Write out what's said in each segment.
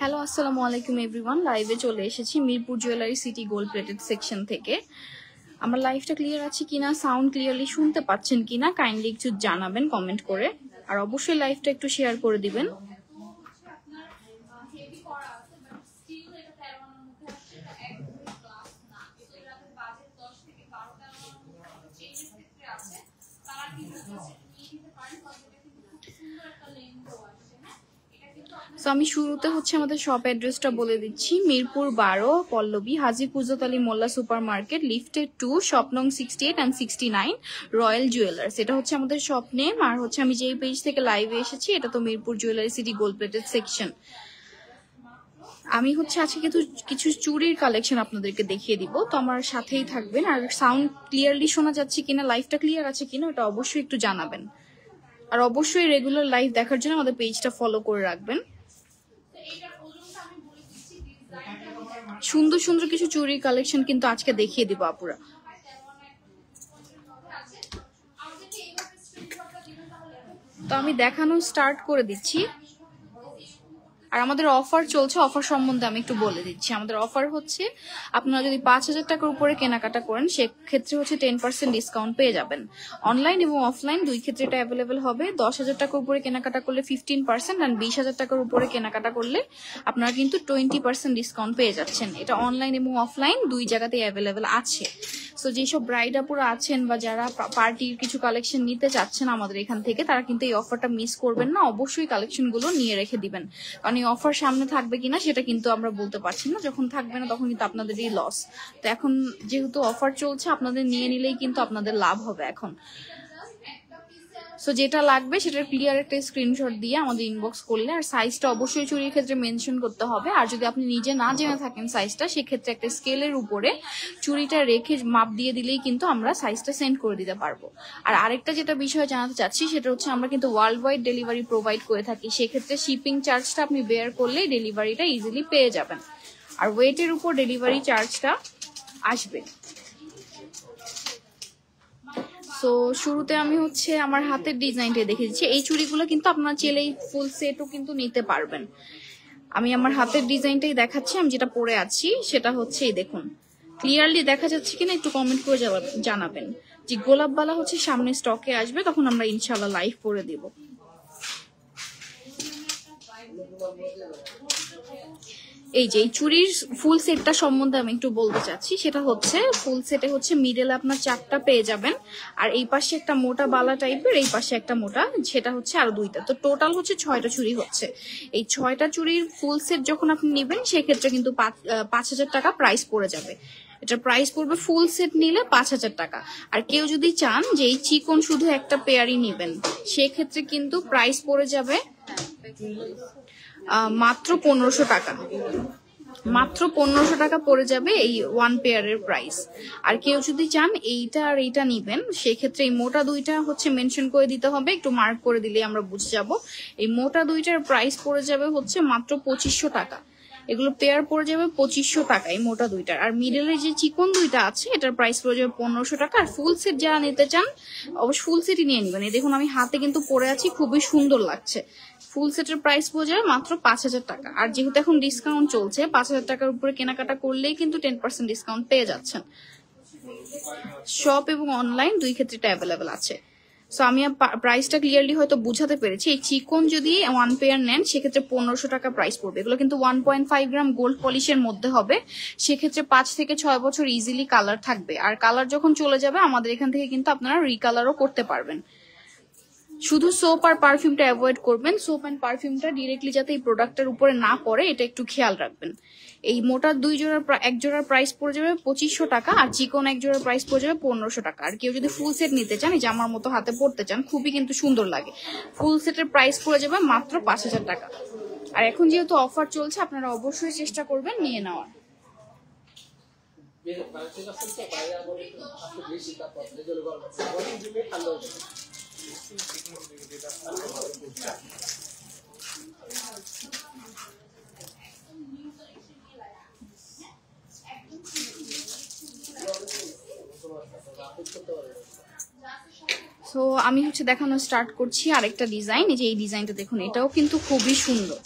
Hello, আসসালামু আলাইকুম everyone. লাইভে চলে এসেছি Mirpur jewellery city gold plated section থেকে। আমার লাইভটা ক্লিয়ার আছে কিনা, সাউন্ড ক্লিয়ারলি শুনতে পাচ্ছেন কিনা কাইন্ডলি একটু জানাবেন কমেন্ট করে, আর অবশ্যই লাইভটা একটু শেয়ার করে দিবেন। তো আমি শুরুতে আমাদের শপ অ্যাড্রেসটা বলে দিচ্ছি। মিরপুর 12 পল্লবী হাজী কুজত আলী মোল্লা সুপার মার্কেট, লিফটে 2, শপ নং 68 and 69, রয়্যাল জুয়েলার্স। এটা আমাদের শপ নেম। আর আমি যেই পেজ থেকে লাইভে এসেছি এটা তো Mirpur jewellery city gold plated section. আমি আজকে কিছু চুড়ির কালেকশন আপনাদেরকে দেখিয়ে দিব, তো আমার সাথেই থাকবেন। আর সাউন্ড ক্লিয়ারলি শোনা যাচ্ছে কিনা, লাইভটা ক্লিয়ার আছে কিনা এটা অবশ্যই একটু জানাবেন। আর অবশ্যই রেগুলার লাইভ দেখার জন্য আমাদের পেজটা ফলো করে রাখবেন। সুন্দর সুন্দর কিছু চুড়ির কালেকশন কিন্তু আজকে দেখিয়ে দিব আপুরা। তো আমি দেখানো স্টার্ট করে দিচ্ছি। আর আমাদের অফার চলছে, অফার সম্বন্ধে আমি একটু বলে দিচ্ছি। আমাদের অফার আপনারা যদি 5000 টাকার উপরে কেনাকাটা করেন সেক্ষেত্রে 10% ডিসকাউন্ট পেয়ে যাবেন। অনলাইন এবং অফলাইন দুই ক্ষেত্রে এটা অ্যাভেলেবেল হবে। 10,000 টাকার উপরে কেনাকাটা করলে 15%, আর 20,000 টাকার উপরে কেনাকাটা করলে আপনারা কিন্তু 20% ডিসকাউন্ট পেয়ে যাচ্ছেন। এটা অনলাইন এবং অফলাইন দুই জায়গাতেই অ্যাভেলেবেল আছে। সো যেসব ব্রাইড আপুরা আছেন বা যারা পার্টির কিছু কালেকশন নিতে চাচ্ছেন আমাদের এখান থেকে, তারা কিন্তু এই অফারটা মিস করবেন না। অবশ্যই কালেকশনগুলো নিয়ে রেখে দিবেন, কারণ এই অফার সামনে থাকবে কিনা সেটা কিন্তু আমরা বলতে পারছি না। যখন থাকবে না তখন কিন্তু আপনাদেরই লস। তো এখন যেহেতু অফার চলছে, আপনাদের নিয়ে নিলেই কিন্তু আপনাদের লাভ হবে এখন। সো যেটা লাগবে সেটার ক্লিয়ার একটা স্ক্রিনশট দিয়ে আমাদের ইনবক্স করলে, আর সাইজটা অবশ্যই চুরির ক্ষেত্রে মেনশন করতে হবে। আর যদি আপনি নিজে না জেনে থাকেন সাইজটা, সেক্ষেত্রে একটা স্কেলের উপরে চুরিটা রেখে মাপ দিয়ে দিলেই কিন্তু আমরা সাইজটা সেন্ড করে দিতে পারবো। আর আরেকটা যেটা বিষয় জানাতে চাচ্ছি সেটা আমরা কিন্তু ওয়ার্ল্ড ওয়াইড ডেলিভারি প্রোভাইড করে থাকি। সেক্ষেত্রে শিপিং চার্জটা আপনি বেয়ার করলেই ডেলিভারিটা ইজিলি পেয়ে যাবেন। আর ওয়েটের উপর ডেলিভারি চার্জটা আসবে। সো শুরুতে আমি আমার হাতের ডিজাইনটা দেখে দিচ্ছি। এই চুড়িগুলো কিন্তু আপনারা চাইলেই ফুল সেটও কিন্তু নিতে পারবেন। আমি আমার হাতের ডিজাইনটাই দেখাচ্ছি। আমি যেটা পরে আছি সেটা এই দেখুন, ক্লিয়ারলি দেখা যাচ্ছে কিনা একটু কমেন্ট করে জানাবেন। যে গোলাপবালা সামনে স্টকে আসবে, তখন আমরা ইনশাল্লাহ লাইভ করে দিব। এই যে চুড়ির ফুল সেটটা সম্বন্ধে আমি একটু বলতে চাচ্ছি। সেটা ফুল সেটে মিডলে আপনার 4টা পেয়ে যাবেন, আর এই পাশে একটা মোটা বালা টাইপের, এই পাশে একটা মোটা, সেটা আরো 2টা। তো টোটাল 6টা চুড়ি এই 6টা চুড়ির ফুল সেট যখন আপনি নেবেন সেক্ষেত্রে কিন্তু 5,000 টাকা প্রাইস পড়ে যাবে। এটা প্রাইস পড়বে ফুল সেট নিলে 5,000 টাকা। আর কেউ যদি চান যে এই চিকন শুধু একটা পেয়ারই নেবেন, সেক্ষেত্রে কিন্তু প্রাইস পড়ে যাবে মাত্র 1500 টাকা। মাত্র 1500 টাকা পড়ে যাবে এই ওয়ান পেয়ারের প্রাইস। আর কেউ যদি চান এইটা আর এইটা নিবেন, সেক্ষেত্রে এই মোটা 2টা মেনশন করে দিতে হবে, একটু মার্ক করে দিলে আমরা বুঝে যাব। এই মোটা 2টার প্রাইস পড়ে যাবে মাত্র 2500 টাকা। এগুলো পেয়ার পড়ে যাবে 2500 টাকা এই মোটা 2টার। আর মিডলের যে চিকন 2টা আছে এটার প্রাইস পড়ে যাবে 1500 টাকা। আর ফুল সেট যারা নিতে চান অবশ্যই ফুল সেটই নিয়ে নিবেন। এই দেখুন আমি হাতে কিন্তু পরে আছি, খুবই সুন্দর লাগছে। ফুল সেটের প্রাইস পড়ে যাবে মাত্র 5000 টাকা। আর যেহেতু এখন ডিসকাউন্ট চলছে, 5000 টাকার উপরে কেনাকাটা করলেই কিন্তু 10% ডিসকাউন্ট পেয়ে যাচ্ছেন। শপ এবং অনলাইন দুই ক্ষেত্রে এটা অ্যাভেলেবেল আছে। সো আমি প্রাইসটা ক্লিয়ারলি হয়তো বুঝাতে পেরেছি। এই চিকন যদি ওয়ান পেয়ার নেন সেক্ষেত্রে 1500 টাকা প্রাইস পড়বে। এগুলো কিন্তু 1.5 গ্রাম গোল্ড পলিশের মধ্যে হবে। সেক্ষেত্রে 5 থেকে 6 বছর ইজিলি কালার থাকবে। আর কালার যখন চলে যাবে আমাদের এখান থেকে কিন্তু আপনারা রিকালারও করতে পারবেন। শুধু সোপ আর পারফিউমটা অ্যাভয়েড করবেন। সোপ এন্ড পারফিউমটা ডিরেক্টলি যাতে এই প্রোডাক্টের উপরে না পড়ে এটা একটু খেয়াল রাখবেন। এই মোটা এক জোড়ার প্রাইস পড়ে যাবে 2500 টাকা, আর চিকন এক জোড়ার প্রাইস পড়ে যাবে 1500 টাকা। আর কেউ যদি ফুল সেট নিতে চান, এই যে আমার মতো হাতে পড়তে চান, খুবই কিন্তু সুন্দর লাগে, ফুল সেটের প্রাইস পড়ে যাবে মাত্র 5000 টাকা। আর এখন যেহেতু অফার চলছে, আপনারা অবশ্যই চেষ্টা করবেন নিয়ে নেওয়ার। সো আমি হচ্ছে দেখানো স্টার্ট করছি আরেকটা ডিজাইন। এই যে এই ডিজাইনটা দেখুন, এটাও কিন্তু খুবই সুন্দর।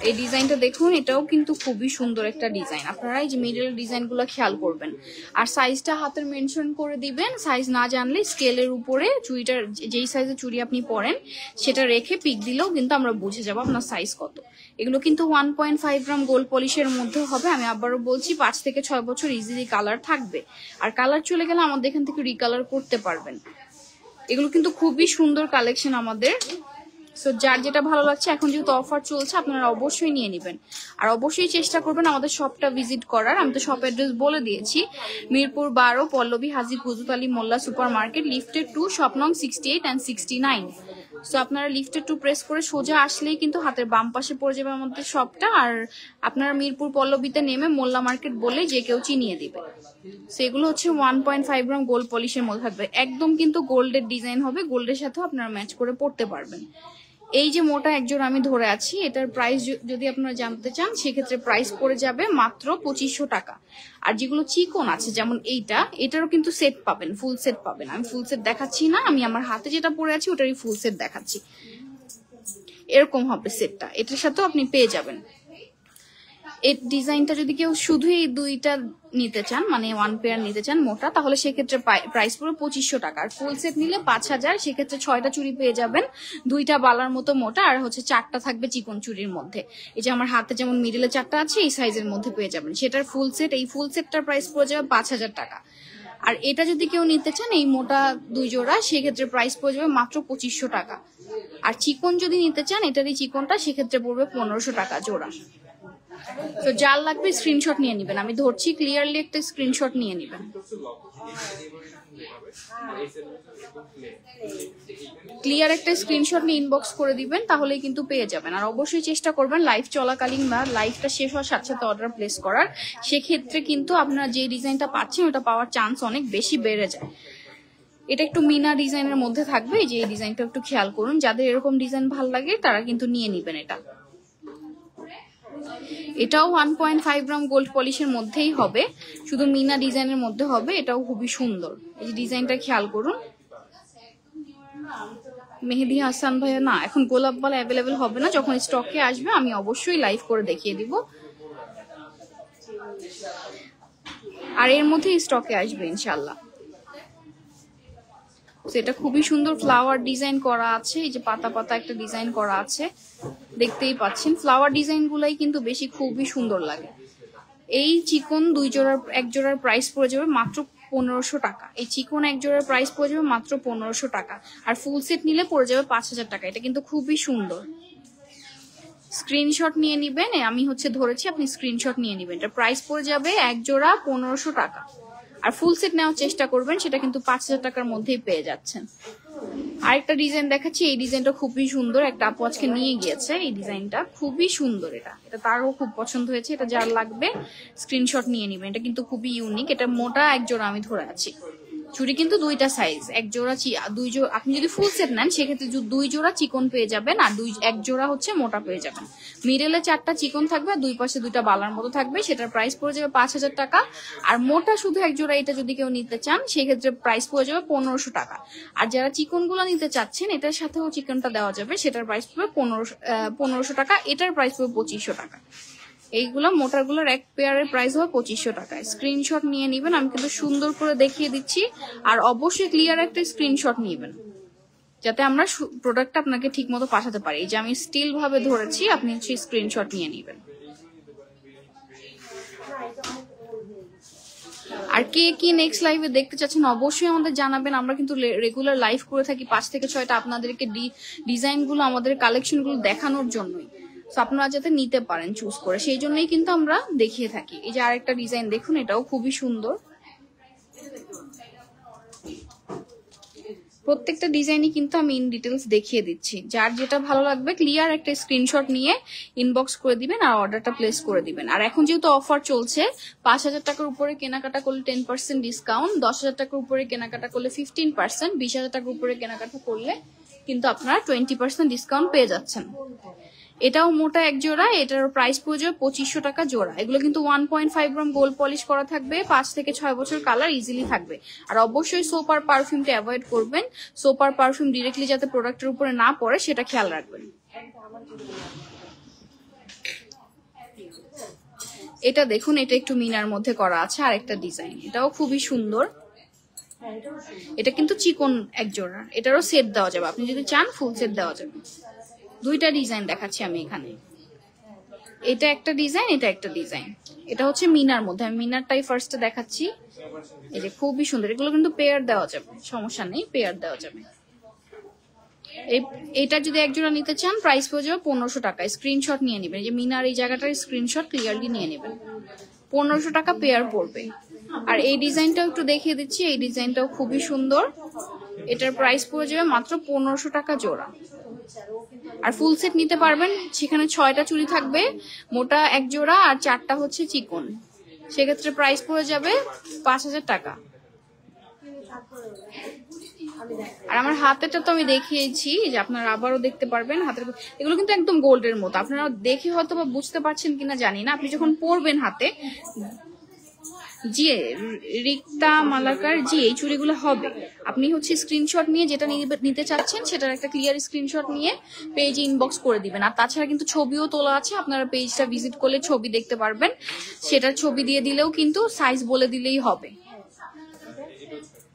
এই ডিজাইনটা দেখুন, এটাও কিন্তু খুবই সুন্দর একটা ডিজাইন। আপনারা এই যে মিডল ডিজাইনগুলো খেয়াল করবেন, আর সাইজটা হাতের মেনশন করে দিবেন। সাইজ না জানলে স্কেলের উপরে চুড়িটার যেই সাইজের চুড়ি আপনি পরেন সেটা রেখে পিক দিলেও কিন্তু আমরা বুঝে যাবো আপনার সাইজ কত। এগুলো কিন্তু 1.5 গ্রাম গোল্ড পলিশের মধ্যে হবে। আমি আবারও বলছি 5 থেকে 6 বছর ইজিলি কালার থাকবে, আর কালার চলে গেলে আমাদের এখান থেকে রিকালার করতে পারবেন। এগুলো কিন্তু খুবই সুন্দর কালেকশন আমাদের। সো যার যেটা ভালো লাগছে, এখন যেহেতু অফার চলছে আপনারা অবশ্যই নিয়ে নেবেন, আর অবশ্যই চেষ্টা করবেন আমাদের শপটা ভিজিট করার। আমি তো শপ অ্যাড্রেস বলে দিয়েছি, মিরপুর 12 পল্লবী হাজী হুজুত Ali Molla super market, lifted 2, shop নং 68 and 69। সো আপনারা লিফটেড 2 প্রেস করে সোজা আসলেই কিন্তু হাতের বাম পাশে পড়ে যাবে আমাদের শপটা। আর আপনারা মিরপুর পল্লবীতে নেমে মোল্লা মার্কেট বলে যে কেউ চিনিয়ে দিবে। সেগুলো হচ্ছে 1.5 গ্রাম গোল্ড পলিশের মধ্যে থাকবে, একদম কিন্তু গোল্ডের ডিজাইন হবে, গোল্ডের সাথেও আপনারা ম্যাচ করে পড়তে পারবেন। এই যে মোটা একজোড়া আমি ধরে আছি, এটার প্রাইস যদি আপনারা জানতে চান সেক্ষেত্রে প্রাইস পড়ে যাবে মাত্র 2500 টাকা। আর যেগুলো চিকন আছে যেমন এটারও কিন্তু সেট পাবেন, ফুল সেট পাবেন। আমি ফুল সেট দেখাচ্ছি না, আমি আমার হাতে যেটা পরে আছি ওটারই ফুল সেট দেখাচ্ছি। এরকম হবে সেটটা, এটার সাথেও আপনি পেয়ে যাবেন। এই ডিজাইনটা যদি কেউ শুধু এই দুইটা নিতে চান, মানে 1 পেয়ার নিতে চান মোটা, তাহলে সেক্ষেত্রে প্রাইস পুরো 2500 টাকা। আর ফুল সেট নিলে 5000, সেক্ষেত্রে 6টা চুড়ি পেয়ে যাবেন, 2টা বালার মতো মোটা, আর হচ্ছে 4টা থাকবে চিকন চুড়ির মধ্যে। এই যে আমার হাতে যেমন মিডিলে 4টা আছে, এই সাইজের মধ্যে পেয়ে যাবেন। সেটার ফুল সেট, এই ফুল সেটটার প্রাইস পড়ে যাবে 5000 টাকা। আর এটা যদি কেউ নিতে চান এই মোটা 2 জোড়া, সেক্ষেত্রে প্রাইস পড়ে যাবে মাত্র 2500 টাকা। আর চিকন যদি নিতে চান এটারই চিকনটা, সেক্ষেত্রে পড়বে 1500 টাকা জোড়া। তো যার লাগবে স্ক্রিনশট নিয়ে নেবেন, আমি ধরছি ক্লিয়ারলি একটা স্ক্রিনশট নিয়ে নেবেন। ক্লিয়ার একটা স্ক্রিনশট নিয়ে ইনবক্স করে দিবেন, তাহলেই কিন্তু পেয়ে যাবেন। আর অবশ্যই চেষ্টা করবেন লাইভ চলাকালীন বা লাইভটা শেষ হওয়ার সাথে সাথে অর্ডার প্লেস করার, সেক্ষেত্রে কিন্তু আপনারা যে ডিজাইনটা পাচ্ছেন ওটা পাওয়ার চান্স অনেক বেশি বেড়ে যায়। এটা একটু মিনা ডিজাইনের মধ্যে থাকবে, যে এই ডিজাইনটা একটু খেয়াল করুন, যাদের এরকম ডিজাইন ভালো লাগে তারা কিন্তু নিয়ে নিবেন। এটাও 1.5 গ্রাম গোল্ড পলিশের মধ্যেই হবে, শুধু মিনা ডিজাইনের মধ্যে হবে। এটাও খুবই সুন্দর, এই যে ডিজাইনটা খেয়াল করুন। মেহেদি হাসান ভাইয়া, না এখন গোলাপ বালা অ্যাভেলেবেল হবে না, যখন স্টকে আসবে আমি অবশ্যই লাইভ করে দেখিয়ে দিব, আর এর মধ্যে স্টকে আসবে ইনশাল্লাহ। এটা খুবই সুন্দর ফ্লাওয়ার ডিজাইন করা আছে, এই যে পাতা পাতা একটা ডিজাইন করা আছে, দেখতেই পাচ্ছেন। ফ্লাওয়ার ডিজাইন গুলাই কিন্তু বেশি খুবই সুন্দর লাগে। এই চিকন এক জোড়ার প্রাইস পড়ে যাবে মাত্র 1500 টাকা। এই চিকন এক জোড়ার প্রাইস পড়ে যাবে মাত্র 1500 টাকা, আর ফুল সেট নিলে পড়ে যাবে 5000 টাকা। এটা কিন্তু খুবই সুন্দর। স্ক্রিনশট নিয়ে নিবেন, আমি হচ্ছে ধরেছি, আপনি স্ক্রিনশট নিয়ে নিবেন। এটা প্রাইস পড়ে যাবে এক জোড়া 1500 টাকা, আর ফুল সেট নেওয়ার চেষ্টা করবেন, সেটা কিন্তু 5000 টাকার মধ্যেই পেয়ে যাচ্ছেন। আরেকটা ডিজাইন দেখাচ্ছি, এই ডিজাইনটা খুবই সুন্দর, একটা আপু আজকে নিয়ে গিয়েছে। এই ডিজাইনটা খুবই সুন্দর, এটা তারও খুব পছন্দ হয়েছে। এটা যার লাগবে স্ক্রিনশট নিয়ে নিবেন, এটা কিন্তু খুবই ইউনিক। এটা মোটা এক জোড়া আমি ধরে আছি, চুড়ি কিন্তু 2টা সাইজ, এক জোড়া আপনি যদি ফুল সেট নেন সেক্ষেত্রে 2 জোড়া চিকন পেয়ে যাবেন, আর এক জোড়া হচ্ছে মোটা পেয়ে যাবেন। মিডলে 4টা চিকন থাকবে, আর 2 পাশে 2টা বালার মতো থাকবে। সেটার প্রাইস পড়ে যাবে 5000 টাকা। আর মোটা শুধু এক জোড়া এটা যদি কেউ নিতে চান সেক্ষেত্রে প্রাইস পড়ে যাবে 1500 টাকা। আর যারা চিকন গুলো নিতে চাচ্ছেন এটার সাথেও চিকনটা দেওয়া যাবে, সেটার প্রাইস পড়বে 1500 টাকা। এটার প্রাইস পড়বে 2500 টাকা। এইগুলো মোটারগুলোর এক পেয়ারের প্রাইস হবে 2500 টাকায়। স্ক্রিনশট নিয়ে নিবেন, আমি কিন্তু সুন্দর করে দেখিয়ে দিচ্ছি। আর অবশ্যই ক্লিয়ার একটা স্ক্রিনশট নিবেন, যাতে আমরা প্রোডাক্টটা আপনাকে ঠিক মতো পাঠাতে পারি। এই যে আমি স্টিল ভাবে ধরেছি, আপনি হচ্ছে স্ক্রিনশট নিয়ে নিবেন। আর কে কি নেক্সট লাইভে দেখতে চাচ্ছেন অবশ্যই আমাদের জানাবেন। আমরা কিন্তু রেগুলার লাইভ করে থাকি 5 থেকে 6টা আপনাদেরকে ডিজাইন গুলো, আমাদের কালেকশন গুলো দেখানোর জন্যই, আপনারা যাতে নিতে পারেন চুজ করে, সেই জন্যই কিন্তু আমরা দেখিয়ে থাকি। এই যে আরেকটা ডিজাইন দেখুন, এটাও খুবই সুন্দর। প্রত্যেকটা ডিজাইনই কিন্তু আমি ইন ডিটেলস দেখিয়ে দিচ্ছি। যার যেটা ভালো লাগবে ক্লিয়ার একটা স্ক্রিনশট নিয়ে ইনবক্স করে দিবেন আর অর্ডারটা প্লেস করে দিবেন। আর এখন যেহেতু অফার চলছে, 5,000 টাকার উপরে কেনাকাটা করলে 10% ডিসকাউন্ট, 10,000 টাকার উপরে কেনাকাটা করলে 15%, 20,000 টাকার উপরে কেনাকাটা করলে কিন্তু আপনারা 20% ডিসকাউন্ট পেয়ে যাচ্ছেন। এটাও মোটা এক জোড়া, এটার প্রাইস পড়ে 2500 টাকা জোড়া। এগুলো কিন্তু 1.5 গ্রাম গোল্ড পলিশ করা থাকবে, 5 থেকে 6 বছর কালার ইজিলি থাকবে। আর অবশ্যই সোপ আর পারফিউমটা অ্যাভয়েড করবেন। সোপ আর পারফিউম ডিরেক্টলি যাতে প্রোডাক্টের উপরে না পড়ে সেটা খেয়াল রাখবেন। এটা দেখুন, এটা একটু মিনার মধ্যে করা আছে আর একটা ডিজাইন, এটাও খুবই সুন্দর। এটা কিন্তু চিকন এক জোড়া, এটারও সেট দেওয়া যাবে, আপনি যদি চান ফুল সেট দেওয়া যাবে। দুইটা ডিজাইন দেখাচ্ছি আমি এখানে, এটা একটা ডিজাইন, এটা একটা ডিজাইন। এটা হচ্ছে মিনার মধ্যে, আমি মিনারটাই ফার্স্টে দেখাচ্ছি। এই যে খুবই সুন্দর, এগুলো কিন্তু পেয়ার দেওয়া যাবে, সমস্যা নেই, পেয়ার দেওয়া যাবে। এটা যদি এক জোড়া নিতে চান প্রাইস পড়ে যাবে 1500 টাকা। স্ক্রিনশট নিয়ে নেবেন, এই যে মিনার এই জায়গাটার স্ক্রিনশট ক্লিয়ারলি নিয়ে নেবেন। 1500 টাকা পেয়ার পড়বে। আর এই ডিজাইনটাও একটু দেখিয়ে দিচ্ছি, এই ডিজাইনটাও খুবই সুন্দর। এটার প্রাইস পড়ে যাবে মাত্র 1500 টাকা জোড়া। আর ফুল সেট নিতে পারবেন, সেখানে 6টা চুড়ি থাকবে, মোটা এক জোড়া আর 4টা হচ্ছে চিকন। সেক্ষেত্রে প্রাইস পড়ে যাবে 5000 টাকা। আর আমার হাতেরটা তো আমি দেখিয়েছি, যে আপনারা আবারও দেখতে পারবেন হাতের। এগুলো কিন্তু একদম গোল্ডের মতো, আপনারা দেখে হয়তো বা বুঝতে পারছেন কিনা জানি না, আপনি যখন পরবেন হাতে। জি রিক্তা মালাকার, জি এই চুড়িগুলো হবে। আপনি হচ্ছে স্ক্রিনশট নিয়ে যেটা নিতে চাচ্ছেন সেটার একটা ক্লিয়ার স্ক্রিনশট নিয়ে পেজে ইনবক্স করে দিবেন। আর তাছাড়া কিন্তু ছবিও তোলা আছে, আপনারা পেজটা ভিজিট করলে ছবি দেখতে পারবেন। সেটার ছবি দিয়ে দিলেও কিন্তু সাইজ বলে দিলেই হবে।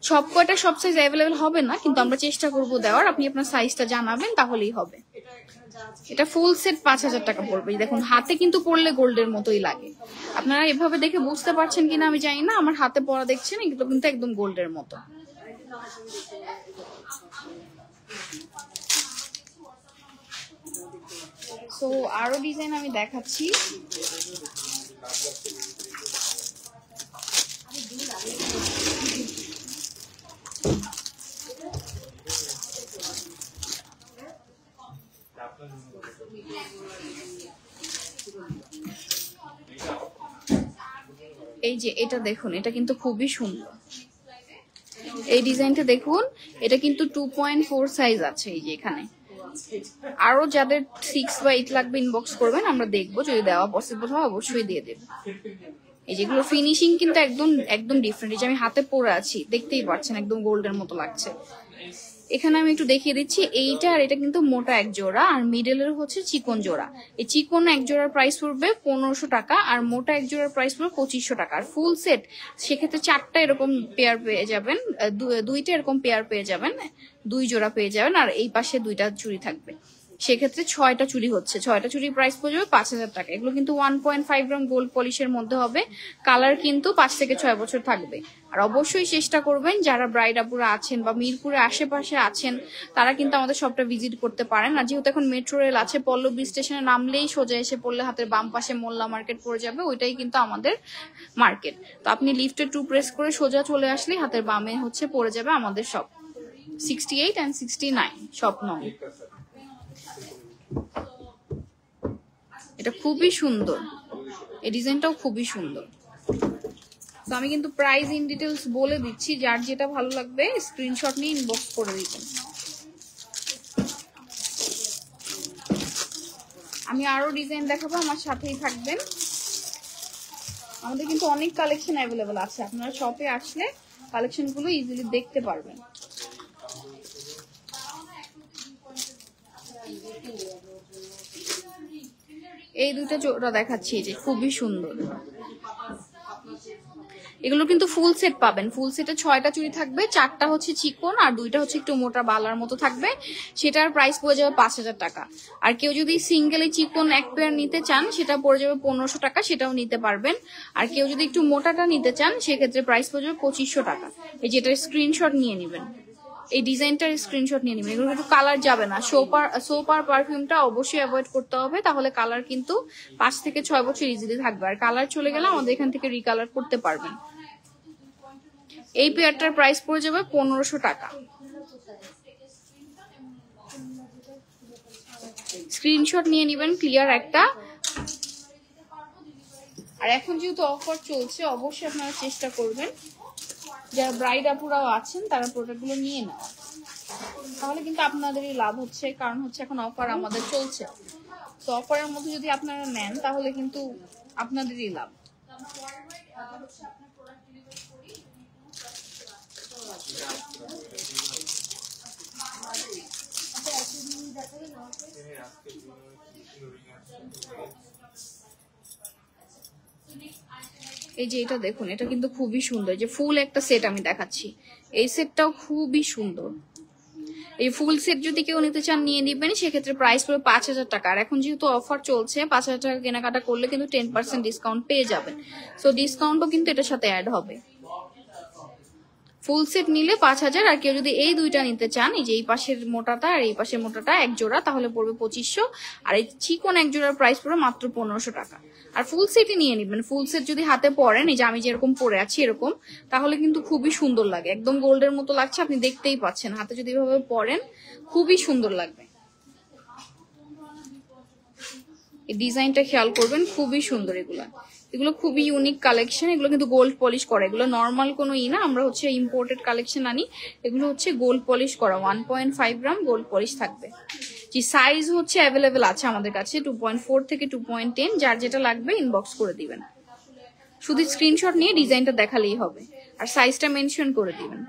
সব কয়টা সব সাইজ অ্যাভেলেবেল হবে না, কিন্তু আমরা চেষ্টা করব দেওয়ার। আপনি আপনার সাইজটা জানাবেন তাহলেই হবে। এটা ফুল সেট 5000 টাকা পড়বে। দেখুন হাতে কিন্তু পরলে গোল্ডের মতোই লাগে। আপনারা এভাবে দেখে বুঝতে পারছেন কিনা আমি জানি না, আমার হাতে পরা দেখছেন, এগুলো কিন্তু একদম গোল্ডের মতো। সো আরো ডিজাইন আমি দেখাচ্ছি। এই যে এটা দেখুন, এটা কিন্তু খুবই সুন্দর। এই ডিজাইনটা দেখুন, এটা কিন্তু 2.4 সাইজ আছে। এই যে এখানে আরো যাদের 6 বা 8 লাগবে ইনবক্স করবেন, আমরা দেখবো, যদি দেওয়া পসিবল হয় অবশ্যই দিয়ে দেব। এই যেগুলো ফিনিশিং কিন্তু একদম একদম ডিফারেন্ট। এই যে আমি হাতে পরে আছি, দেখতেই পাচ্ছেন একদম গোল্ডের মতো লাগছে। এখানে আমি একটু দেখিয়ে দিচ্ছি, এইটা আর এটা কিন্তু মোটা এক জোড়া, আর মিডলের হচ্ছে চিকন জোড়া। এই চিকন এক জোড়ার প্রাইস পড়বে 1500 টাকা, আর মোটা এক জোড়ার প্রাইস পড়বে 2500 টাকা। আর ফুল সেট সেক্ষেত্রে 4টা এরকম পেয়ার পেয়ে যাবেন, 2টা এরকম পেয়ার পেয়ে যাবেন, 2 জোড়া পেয়ে যাবেন, আর এই পাশে 2টা চুড়ি থাকবে। সেক্ষেত্রে 6টা চুড়ি হচ্ছে, 6টা চুড়ির প্রাইস পড়ে যাবে 5000 টাকা। এগুলো কিন্তু 1.5 গ্রাম গোল্ড পলিশের মধ্যে হবে। কালার কিন্তু 5 থেকে 6 বছর থাকবে। আর অবশ্যই চেষ্টা করবেন, যারা ব্রাইড আপুরা আছেন বা মিরপুরে আশেপাশে আছেন, তারা কিন্তু আমাদের শপটা ভিজিট করতে পারেন। আর যেহেতু এখন মেট্রো রেল আছে, পল্লবী স্টেশনে নামলেই সোজা এসে পড়লে হাতের বাম পাশে মোল্লা মার্কেট পড়ে যাবে, ওইটাই কিন্তু আমাদের মার্কেট। তো আপনি লিফটে 2 প্রেস করে সোজা চলে আসলেই হাতের বামে হচ্ছে পড়ে যাবে আমাদের শপ। 68 and 69 শপ নং। এটা খুবই সুন্দর, এই ডিজাইনটাও খুবই সুন্দর। তো আমি কিন্তু প্রাইস ইন ডিটেলস বলে দিচ্ছি, যার যেটা ভালো লাগবে স্ক্রিনশট নিয়ে ইনবক্স করে দিবেন। আমি আরো ডিজাইন দেখাবো, আমার সাথেই থাকবেন। আমাদের কিন্তু অনেক কালেকশন অ্যাভেলেবেল আছে, আপনারা শপে আসলে কালেকশন গুলো ইজিলি দেখতে পারবেন। এই 2টা জোড়া দেখাচ্ছি, যে খুবই সুন্দর। এগুলো কিন্তু ফুল সেট পাবেন। ফুল সেটে 6টা চুড়ি থাকবে, 4টা হচ্ছে চিকন আর 2টা হচ্ছে একটু মোটা বালার মতো থাকবে। সেটার প্রাইস পড়ে যাবে 5000 টাকা। আর কেউ যদি সিঙ্গেলি চিকন এক পেয়ার নিতে চান, সেটা পড়ে যাবে 1500 টাকা, সেটাও নিতে পারবেন। আর কেউ যদি একটু মোটাটা নিতে চান, সেক্ষেত্রে প্রাইস পড়ে যাবে 2500 টাকা। এই যেটার স্ক্রিনশট নিয়ে নেবেন, এই ডিজাইনটার স্ক্রিনশট নিয়ে নেবেন। এগুলো কিন্তু কালার যাবে না। সোপ আর পারফিউমটা অবশ্যই অ্যাভয়েড করতে হবে, তাহলে কালার কিন্তু 5 থেকে 6 বছর ইজিলি থাকবে। আর কালার চলে গেলে আমাদের এখান থেকে রিকালার করতে পারবেন। এই পেয়ারটার প্রাইস পড়ে যাবে 1500 টাকা। স্ক্রিনশট নিয়ে নেবেন ক্লিয়ার একটা। আর এখন যেহেতু অফার চলছে অবশ্যই আপনারা চেষ্টা করবেন যারা ব্রাইড আপুরাও আছেন তারা প্রোডাক্টগুলো নিয়ে নেওয়া, তাহলে কিন্তু আপনাদেরই লাভ হচ্ছে। কারণ হচ্ছে এখন অফার আমাদের চলছে, তো অফারের মধ্যে যদি আপনারা নেন তাহলে কিন্তু আপনাদেরই লাভ। এই যে এটা দেখুন, এটা কিন্তু খুবই সুন্দর, যে ফুল একটা সেট আমি দেখাচ্ছি, এই সেটটাও খুবই সুন্দর। এই ফুল সেট যদি কেউ নিতে চান নিয়ে নিবেন, সেক্ষেত্রে প্রাইস পড়বে 5000 টাকা। আর এখন যেহেতু অফার চলছে 5000 টাকা কেনাকাটা করলে কিন্তু 10% ডিসকাউন্ট পেয়ে যাবেন, সো ডিসকাউন্টও কিন্তু এটার সাথে অ্যাড হবে। ফুল সেট নিলে 5000, আর কেউ যদি এই দুইটা নিতে চান, এই যে এই পাশের মোটাটা আর এই পাশের মোটাটা এক জোড়া, তাহলে পড়বে 2500। আর এই চিকন এক জোড়ার প্রাইস পড়বে মাত্র 1500 টাকা। আর ফুল সেটই নিয়ে নিবেন, ফুল সেট যদি হাতে পরেন, এই যে আমি যেরকম পরে আছি এরকম, তাহলে কিন্তু খুবই সুন্দর লাগে, একদম গোল্ডের মতো লাগছে, আপনি দেখতেই পাচ্ছেন। হাতে যদি এভাবে পরেন খুবই সুন্দর লাগবে। এই ডিজাইনটা খেয়াল করবেন, খুবই সুন্দর। এগুলো খুবই ইউনিক কালেকশন, এগুলো কিন্তু গোল্ড পলিশ করা, এগুলো নর্মাল কোনো না, আমরা হচ্ছে ইম্পোর্টেড কালেকশন আনি, এগুলো হচ্ছে গোল্ড পলিশ করা, 1.5 গ্রাম গোল্ড পলিশ থাকবে। যে সাইজ হচ্ছে অ্যাভেলেবেল আছে আমাদের কাছে 2.4 থেকে 2.10, যার যেটা লাগবে ইনবক্স করে দিবেন, শুধু স্ক্রিনশট নিয়ে ডিজাইনটা দেখালেই হবে আর সাইজটা মেনশন করে দিবেন।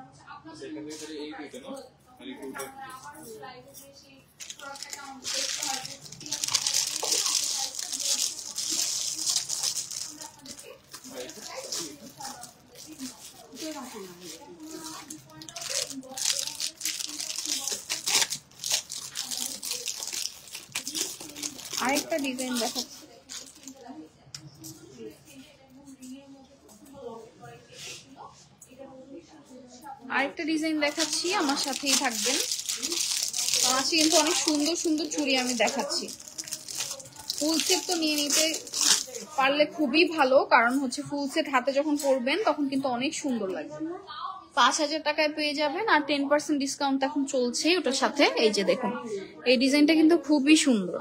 আরেকটা ডিজাইন দেখাচ্ছি, আমার সাথেই থাকবেন। আজকে কিন্তু অনেক সুন্দর সুন্দর চুড়ি আমি দেখাচ্ছি। ফুল সেট তো নিয়ে নিতে পারলে খুবই ভালো, কারণ হচ্ছে ফুল সেট হাতে যখন পরবেন তখন কিন্তু অনেক সুন্দর লাগবে। 5000 টাকায় পেয়ে যাবেন, আর 10% ডিসকাউন্ট এখন চলছে ওটার সাথে। এই যে দেখুন, এই ডিজাইনটা কিন্তু খুবই সুন্দর।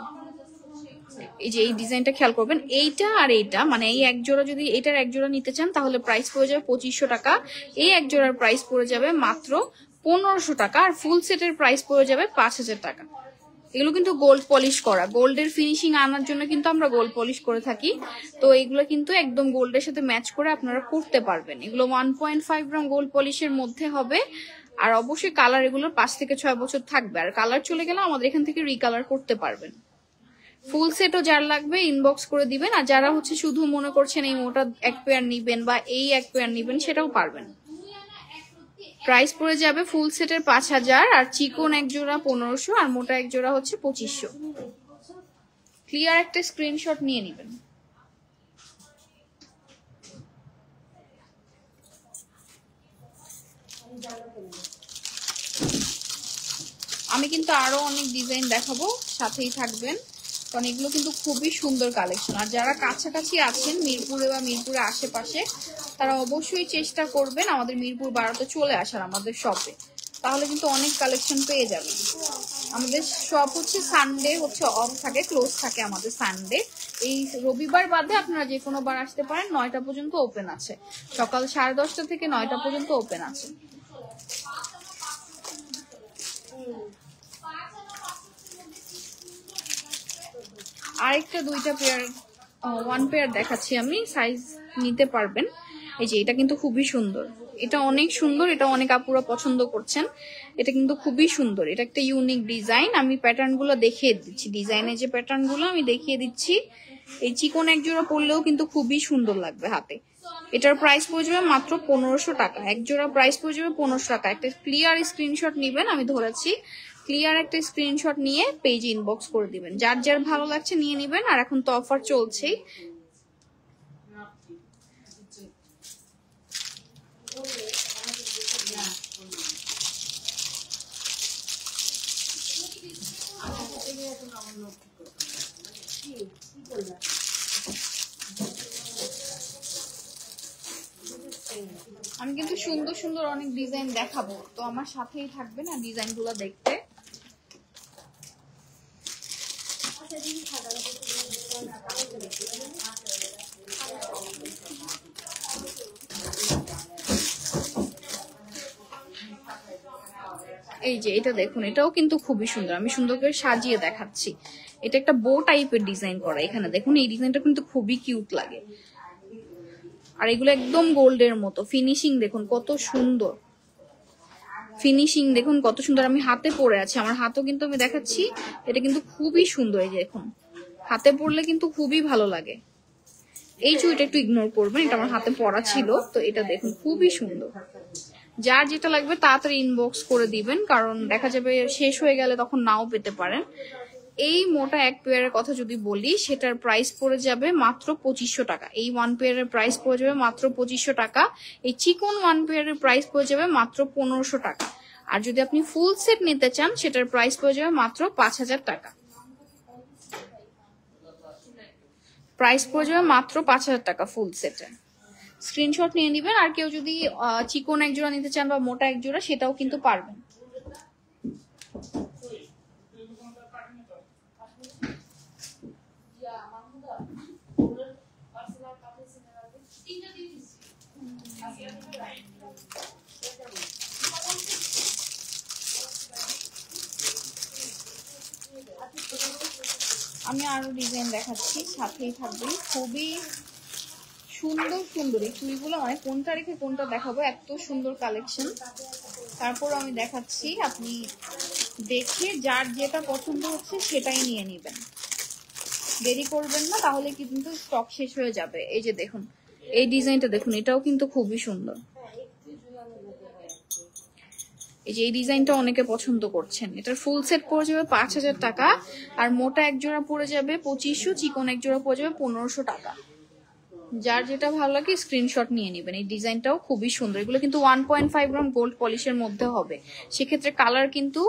এই যে এই ডিজাইনটা খেয়াল করবেন, এইটা আর এইটা, মানে এই এক জোড়া, যদি এটার এক জোড়া নিতে চান তাহলে প্রাইস পড়ে যাবে 2500 টাকা, এই এক জোড়ার প্রাইস পড়ে যাবে মাত্র 1500 টাকা, আর ফুল সেটের প্রাইস পড়ে যাবে 5000 টাকা। এগুলো কিন্তু গোল্ড পলিশ করা, গোল্ডের ফিনিশিং আনার জন্য কিন্তু আমরা গোল্ড পলিশ করে থাকি, তো এগুলো কিন্তু একদম গোল্ডের সাথে ম্যাচ করে আপনারা করতে পারবেন। এগুলো 1.5 গ্রাম গোল্ড পলিশের মধ্যে হবে, আর অবশ্যই কালার এগুলোর 5 থেকে 6 বছর থাকবে, আর কালার চলে গেলে আমাদের এখান থেকে রিকালার করতে পারবেন। ফুল সেটও যার লাগবে ইনবক্স করে দিবেন, আর যারা হচ্ছে শুধু মনে করছেন এই মোটা এক পেয়ার নিবেন বা এই এক পেয়ার নিবেন, সেটাও পারবেন। প্রাইস পড়ে যাবে ফুল সেটের 5000, আর চিকন এক জোড়া 1500, আর মোটা এক জোড়া হচ্ছে 2500। ক্লিয়ার একটা স্ক্রিনশট নিয়ে নেবেন। আমি কিন্তু আরো অনেক ডিজাইন দেখাবো, সাথেই থাকবেন, কারণ এগুলো কিন্তু খুবই সুন্দর কালেকশন। আর যারা কাছাকাছি আছেন মিরপুরে বা মিরপুরের আশেপাশে, তারা অবশ্যই চেষ্টা করবেন আমাদের মিরপুর 12তে চলে আসার আমাদের শপে, তাহলে কিন্তু অনেক কালেকশন পেয়ে যাবেন। আমাদের শপ হচ্ছে সানডে হচ্ছে অফ থাকে, ক্লোজ থাকে আমাদের সানডে। এই রবিবার বাদে আপনারা যে কোনো বার আসতে পারেন, 9টা পর্যন্ত ওপেন আছে, সকাল 10:30 থেকে 9টা পর্যন্ত ওপেন আছে। আরেকটা দুইটা পেয়ার, ওয়ান পেয়ার দেখাচ্ছি আমি, সাইজ নিতে পারবেন। এই যে এটা কিন্তু খুবই সুন্দর, এটা অনেক সুন্দর, এটা অনেক আপুরা পছন্দ করছেন, এটা কিন্তু খুবই সুন্দর। এটা একটা ইউনিক ডিজাইন, আমি প্যাটার্ন গুলো দেখিয়ে দিচ্ছি, ডিজাইনের যে প্যাটার্ন গুলো আমি দেখিয়ে দিচ্ছি। এই চিকন এক জোড়া পরলেও কিন্তু খুবই সুন্দর লাগবে হাতে। এটার প্রাইস পড়ে যাবে মাত্র 1500 টাকা, এক জোড়া প্রাইস পড়ে যাবে 1500 টাকা। একটা ক্লিয়ার স্ক্রিনশট নিবেন, আমি ধরেছি, ক্লিয়ার একটা স্ক্রিনশট নিয়ে পেজে ইনবক্স করে দিবেন, যার যার ভালো লাগছে নিয়ে নিবেন। আর এখন তো অফার চলছেই, আমি কিন্তু সুন্দর সুন্দর অনেক ডিজাইন দেখাবো, তো আমার সাথেই থাকবেন আর ডিজাইনগুলো দেখতে। এই যে এটা দেখুন, এটাও কিন্তু খুবই সুন্দর, আমি সুন্দর করে সাজিয়ে দেখাচ্ছি। এটা একটা বো টাইপের ডিজাইন করা, এখানে দেখুন এই ডিজাইনটা কিন্তু খুবই কিউট লাগে। আর এগুলো একদম গোল্ডের মতো, ফিনিশিং দেখুন কত সুন্দর, ফিনিশিং দেখুন কত সুন্দর। আমি হাতে পরে আছি, আমার হাতও কিন্তু আমি দেখাচ্ছি, এটা কিন্তু খুবই সুন্দর। এই যে দেখুন, হাতে পরলে কিন্তু খুবই ভালো লাগে। এই চুড়িটা একটু ইগনোর করবেন, এটা আমার হাতে পরা ছিল। তো এটা দেখুন খুবই সুন্দর। যার যেটা লাগবে তাড়াতাড়ি ইনবক্স করে দিবেন, কারণ দেখা যাবে শেষ হয়ে গেলে তখন নাও পেতে পারেন। এই মোটা এক পেয়ারের কথা যদি বলি, সেটার প্রাইস পড়ে যাবে মাত্র 2500 টাকা। এই ওয়ান পেয়ারের প্রাইস পড়ে যাবে মাত্র 2500 টাকা। এই চিকন ওয়ান পেয়ারের প্রাইস পড়ে যাবে মাত্র 1500 টাকা। আর যদি আপনি ফুল সেট নিতে চান, সেটার প্রাইস পড়ে যাবে মাত্র 5000 টাকা। প্রাইস পড়ে যাবে মাত্র 5000 টাকা ফুল সেটে। স্ক্রিনশট নিয়ে নিবেন। আর কেউ যদি চিকন এক জোড়া নিতে চান বা মোটা এক জোড়া, সেটাও কিন্তু পারবেন। আমি আরো ডিজাইন দেখাচ্ছি, সাথেই থাকবে। খুবই সুন্দর সুন্দর এই চুড়িগুলো, মানে কোনটা রেখে কোনটা দেখাবো, এত সুন্দর কালেকশন। তারপর আমি দেখাচ্ছি, আপনি দেখে যার যেটা পছন্দ হচ্ছে সেটাই নিয়ে নেবেন, দেরি করবেন না, তাহলে কি কিন্তু স্টক শেষ হয়ে যাবে। এই যে দেখুন এই ডিজাইনটা দেখুন, এটাও কিন্তু খুবই সুন্দর। এই যে এই ডিজাইনটা অনেকে পছন্দ করছেন। এটার ফুল সেট পড়ে যাবে 5000 টাকা, আর মোটা এক জোড়া পড়ে যাবে 2500, চিকন এক জোড়া পড়ে যাবে 1500 টাকা। যার যেটা ভালো লাগে স্ক্রিনশট নিয়ে নেবেন। এই ডিজাইনটাও খুবই সুন্দর। এগুলো কিন্তু 1.5 গ্রাম গোল্ড পলিশের মধ্যে হবে, সেক্ষেত্রে কালার কিন্তু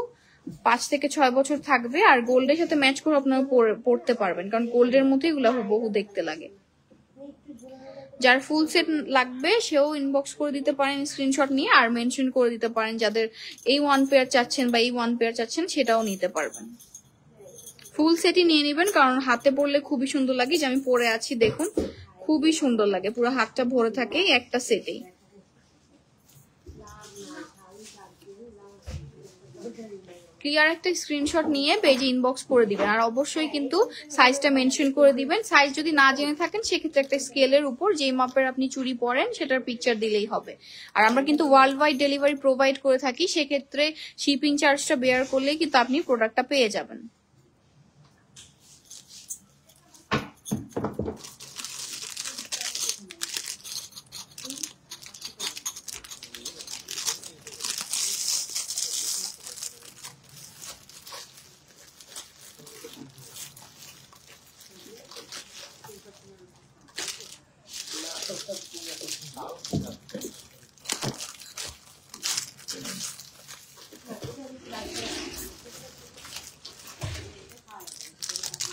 5 থেকে 6 বছর থাকবে। আর গোল্ডের সাথে ম্যাচ করে আপনারা পড়তে পারবেন, কারণ গোল্ডের মধ্যে এগুলো বহু দেখতে লাগে। যার ফুল সেট লাগবে সেও ইনবক্স করে দিতে পারেন স্ক্রিনশট নিয়ে, আর মেনশন করে দিতে পারেন যাদের এই ওয়ান পেয়ার চাচ্ছেন বা এই ওয়ান পেয়ার চাচ্ছেন, সেটাও নিতে পারবেন। ফুল সেটই নিয়ে নেবেন, কারণ হাতে পরলে খুবই সুন্দর লাগে। যে আমি পরে আছি দেখুন, খুবই সুন্দর লাগে, পুরো হাতটা ভরে থাকে একটা সেটেই। ক্লিয়ার একটা স্ক্রিনশট নিয়ে পেজে ইনবক্স করে দিবেন। আর অবশ্যই কিন্তু সাইজটা মেনশন করে দিবেন। সাইজ যদি না জেনে থাকেন, সেক্ষেত্রে একটা স্কেলের উপর যেই মাপের আপনি চুড়ি পরেন সেটার পিকচার দিলেই হবে। আর আমরা কিন্তু ওয়ার্ল্ড ওয়াইড ডেলিভারি প্রোভাইড করে থাকি, সেক্ষেত্রে শিপিং চার্জটা বেয়ার করলেই কিন্তু আপনি প্রোডাক্টটা পেয়ে যাবেন।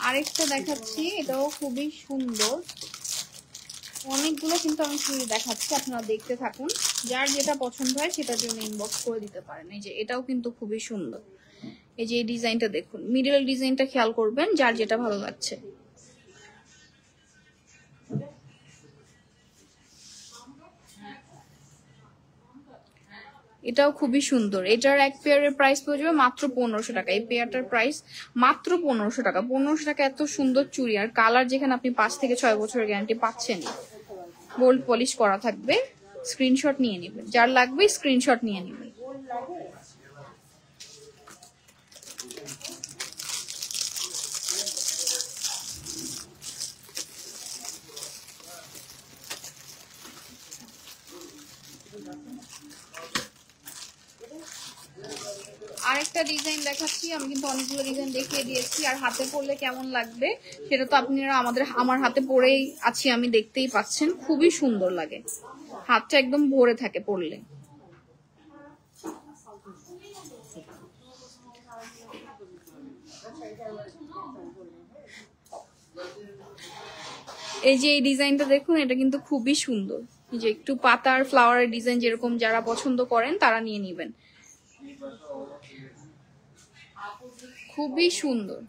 আরেকটা দেখাচ্ছি, এটাও খুবই সুন্দর। অনেকগুলো কিন্তু আমি চুড়ি দেখাচ্ছি, আপনারা দেখতে থাকুন। যার যেটা পছন্দ হয় সেটার জন্য ইনবক্স করে দিতে পারেন। এই যে এটাও কিন্তু খুবই সুন্দর। এই যে এই ডিজাইনটা দেখুন, মিডল ডিজাইনটা খেয়াল করবেন, যার যেটা ভালো লাগছে। এটাও খুবই সুন্দর। এটার এক পেয়ারের প্রাইস পড়ে যাবে মাত্র 1500 টাকা। এই পেয়ারটার প্রাইস মাত্র 1500 টাকা। 1500 টাকা এত সুন্দর চুড়ি, আর কালার যেখানে আপনি 5 থেকে 6 বছরের গ্যারান্টি পাচ্ছেন। গোল্ড পলিশ করা থাকবে। স্ক্রিনশট নিয়ে নেবেন, যার লাগবে স্ক্রিনশট নিয়ে নেবেন। আরেকটা ডিজাইন দেখাচ্ছি, আমি কিন্তু অনেকগুলো ডিজাইন দেখিয়ে দিয়েছি। আর হাতে পরলে কেমন লাগবে সেটা তো আপনারা আমার হাতে পরেই আছি, আমি দেখতেই পাচ্ছেন, খুবই সুন্দর লাগে, হাতটা একদম ভরে থাকে পরলে। এই যে এই ডিজাইনটা দেখুন, এটা কিন্তু খুবই সুন্দর। এই যে একটু পাতার ফ্লাওয়ারের ডিজাইন যেরকম যারা পছন্দ করেন তারা নিয়ে নেবেন, খুবই সুন্দর।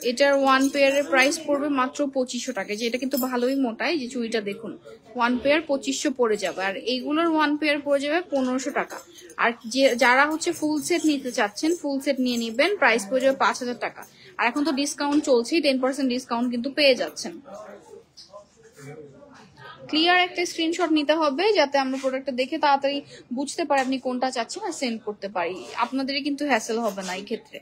এটার ওয়ান পেয়ারের প্রাইস পড়বে মাত্র 2500 টাকা। যে এটা কিন্তু ভালোই মোটাই, যে চুড়িটা দেখুন, ওয়ান পেয়ার 2500 পড়ে যাবে। আর এইগুলোর ওয়ান পেয়ার পড়ে যাবে 1500 টাকা। আর যারা হচ্ছে ফুল সেট নিতে চাচ্ছেন, ফুল সেট নিয়ে নিবেন, প্রাইস পড়ে যাবে 5000 টাকা। আর এখন তো ডিসকাউন্ট চলছেই, 10% ডিসকাউন্ট কিন্তু পেয়ে যাচ্ছেন। ক্লিয়ার একটা স্ক্রিনশট নিতে হবে যাতে আমরা প্রোডাক্টটা দেখে তাড়াতাড়ি বুঝতে পারি আপনি কোনটা চাচ্ছেন আর সেন্ড করতে পারি। আপনাদেরই কিন্তু হ্যাসেল হবে না এই ক্ষেত্রে।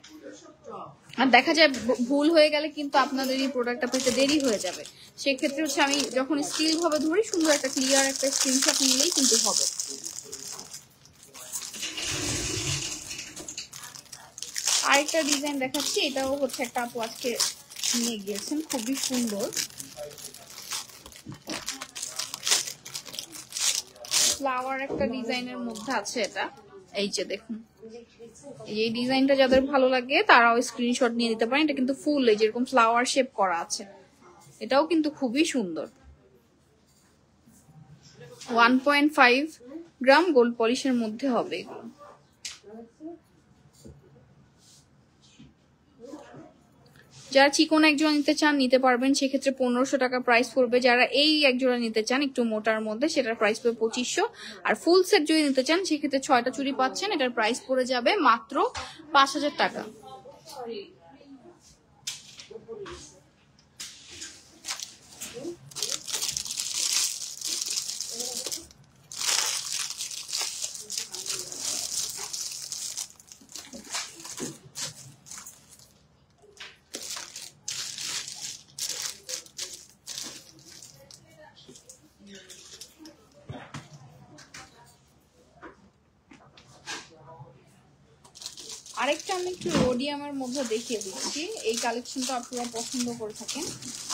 আর দেখা যায় ভুল হয়ে গেলে কিন্তু আপনাদের এই প্রোডাক্টটা পেতে দেরি হয়ে যাবে। সেক্ষেত্রে হচ্ছে আমি যখন স্টিল ভাবে ধরি, সুন্দর একটা ক্লিয়ার একটা স্ক্রিনশট নিলেই কিন্তু হবে। আরেকটা ডিজাইন দেখাচ্ছি, এটাও হচ্ছে একটা আপু আজকে নিয়ে গিয়েছেন, খুবই সুন্দর ফ্লাওয়ার একটা ডিজাইনের মধ্যে আছে এটা। এই যে দেখুন, এই ডিজাইনটা যাদের ভালো লাগে তারাও স্ক্রিনশট নিয়ে নিতে পারেন। এটা কিন্তু ফুল এই যেরকম ফ্লাওয়ার শেপ করা আছে, এটাও কিন্তু খুবই সুন্দর। 1.5 গ্রাম গোল্ড পলিশের মধ্যে হবে এগুলো। যারা চিকন একজোড়া নিতে চান নিতে পারবেন, সেক্ষেত্রে 1500 টাকা প্রাইস পড়বে। যারা এই একজোড়া নিতে চান একটু মোটার মধ্যে, সেটার প্রাইস পড়বে 2500। আর ফুল সেট যদি নিতে চান সেক্ষেত্রে 6টা চুড়ি পাচ্ছেন, এটার প্রাইস পড়ে যাবে মাত্র 5000 টাকা। আরেকটা আমি একটু রোডিয়ামের মধ্যে দেখিয়ে দিচ্ছি, এই কালেকশনটা আপনারা পছন্দ করে থাকেন।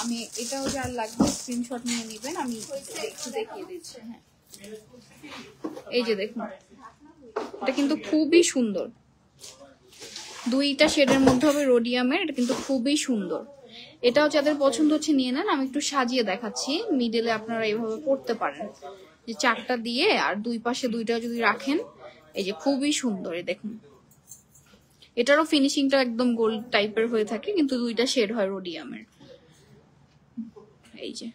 আমি এটাও যার লাগবে স্ক্রিনশট নিয়ে নেবেন, আমি একটু দেখিয়ে দিচ্ছি। হ্যাঁ, এই যে দেখুন, এটা কিন্তু খুবই সুন্দর, দুইটা শেডের মধ্যে হবে রোডিয়ামের, এটা কিন্তু খুবই সুন্দর। এটাও যাদের পছন্দ হচ্ছে নিয়ে নেন। আমি একটু সাজিয়ে দেখাচ্ছি, মিডলে আপনারা এইভাবে পড়তে পারেন, যে চারটা দিয়ে আর দুই পাশে দুইটা যদি রাখেন, এই যে খুবই সুন্দর। দেখুন, এটারও ফিনিশিংটা একদম গোল্ড টাইপের হয়ে থাকে, কিন্তু দুইটা শেড হয় রোডিয়ামের। এই যে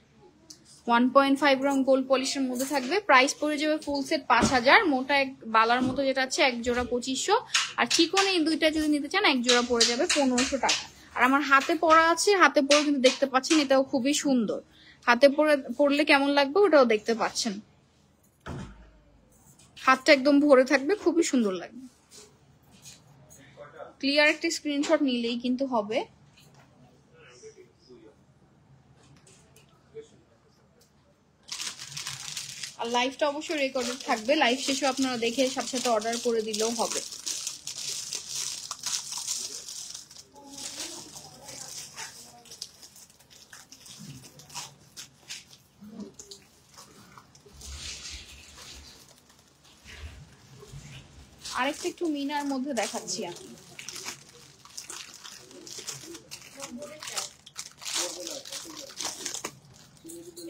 1.5 গ্রাম গোল্ড পলিশের মধ্যে থাকবে, প্রাইস পড়ে যাবে ফুল সেট 5000। মোটা এক বালার মতো যেটা আছে এক জোড়া 2500, আর চিকন এই দুইটা যদি নিতে চান এক জোড়া পড়ে যাবে 1500 টাকা। আর আমার হাতে পরা আছে, হাতে পরে কিন্তু দেখতে পাচ্ছেন এটাও খুবই সুন্দর। হাতে পরলে কেমন লাগবে ওটাও দেখতে পাচ্ছেন, হাতটা একদম ভরে থাকবে, খুবই সুন্দর লাগবে। ক্লিয়ার একটা স্ক্রিনশট নিলেই কিন্তু হবে। আর লাইভটা অবশ্যই রেকর্ডেড থাকবে, লাইভ শেষে আপনারা দেখে সাথে সাথে অর্ডার করে দিলেও হবে। আরেকটা একটু মিনার মধ্যে দেখাচ্ছি আমি,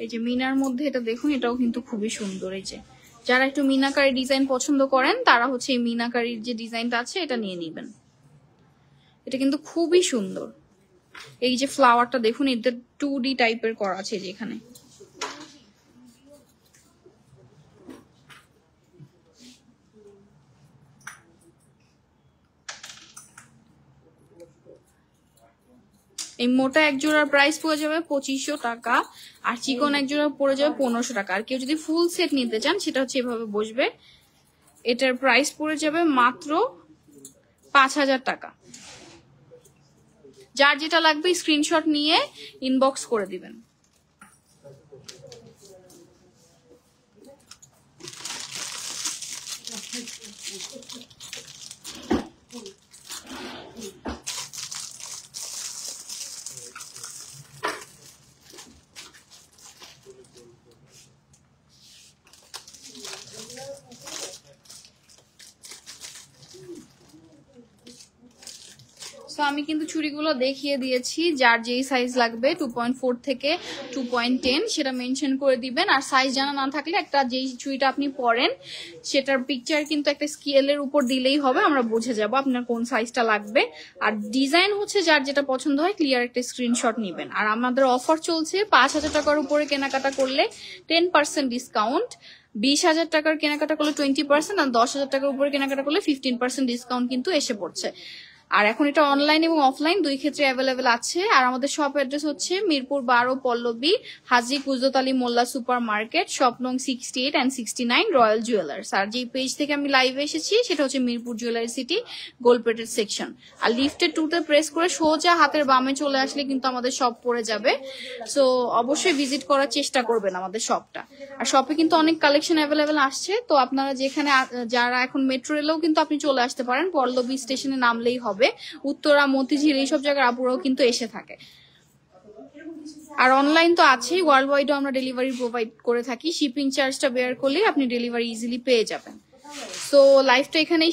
এই যে মিনার মধ্যে এটা দেখুন, এটাও কিন্তু খুবই সুন্দর। এই যে যারা একটু মিনাকারি ডিজাইন পছন্দ করেন তারা হচ্ছে এই মিনাকারির যে ডিজাইনটা আছে এটা নিয়ে নেবেন, এটা কিন্তু খুবই সুন্দর। এই যে ফ্লাওয়ারটা দেখুন, এটা 2D টাইপের করা আছে যেখানে। এই মোটা এক জোড়ার প্রাইস পড়ে যাবে 2500 টাকা, আর চিকন এক জোড়া পড়ে যাবে 1500 টাকা। আর কেউ যদি ফুল সেট নিতে চান সেটা হচ্ছে এভাবে বসবে, এটার প্রাইস পড়ে যাবে মাত্র 5000 টাকা। যার যেটা লাগবে স্ক্রিনশট নিয়ে ইনবক্স করে দিবেন। সো আমি কিন্তু চুড়িগুলো দেখিয়ে দিয়েছি, যার যেই সাইজ লাগবে 2.4 থেকে 2.10 সেটা মেনশন করে দিবেন। আর সাইজ জানা না থাকলে একটা যেই চুড়িটা আপনি পরেন সেটার পিকচার কিন্তু একটা স্কেলের উপর দিলেই হবে, আমরা বুঝে যাব আপনার কোন সাইজটা লাগবে। আর ডিজাইন হচ্ছে যার যেটা পছন্দ হয় ক্লিয়ার একটা স্ক্রিনশট নেবেন। আর আমাদের অফার চলছে 5,000 টাকার উপরে কেনাকাটা করলে 10% ডিসকাউন্ট, 20,000 টাকার কেনাকাটা করলে 20%, আর 10,000 টাকার উপরে কেনাকাটা করলে 15% ডিসকাউন্ট কিন্তু এসে পড়ছে। আর এখন এটা অনলাইন এবং অফলাইন দুই ক্ষেত্রে অ্যাভেলেবেল আছে। আর আমাদের শপ অ্যাড্রেস হচ্ছে মিরপুর 12 পল্লবী হাজী কুজরত Ali Molla super market, shop নং 68 and 69, রয়্যাল জুয়েলার্স। আর যে পেজ থেকে আমি লাইভে এসেছি সেটা হচ্ছে মিরপুর জুয়েলারি সিটি গোলপেটের সেকশন। আর লিফটের 2তে প্রেস করে সোজা হাতের বামে চলে আসলে কিন্তু আমাদের শপ পড়ে যাবে। সো অবশ্যই ভিজিট করার চেষ্টা করবেন আমাদের শপটা। আর শপে কিন্তু অনেক কালেকশন অ্যাভেলেবেল আসছে, তো আপনারা যেখানে যারা এখন মেট্রো রেলেও কিন্তু আপনি চলে আসতে পারেন, পল্লবী স্টেশনে নামলেই হবে। উত্তরা, মতিঝিল এইসব জায়গার আপুরাও কিন্তু এসে থাকে। আর অনলাইন তো আছেই, ওয়ার্ল্ড ওয়াইডও আমরা ডেলিভারি প্রোভাইড করে থাকি। শিপিং চার্জটা বেয়ার করলে আপনি ডেলিভারি ইজিলি পেয়ে যাবেন। সো লাইফটা এখানেই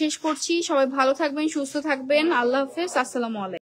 শেষ করছি। সবাই ভালো থাকবেন, সুস্থ থাকবেন। আল্লাহ হাফেজ, আসসালামু আলাইকুম।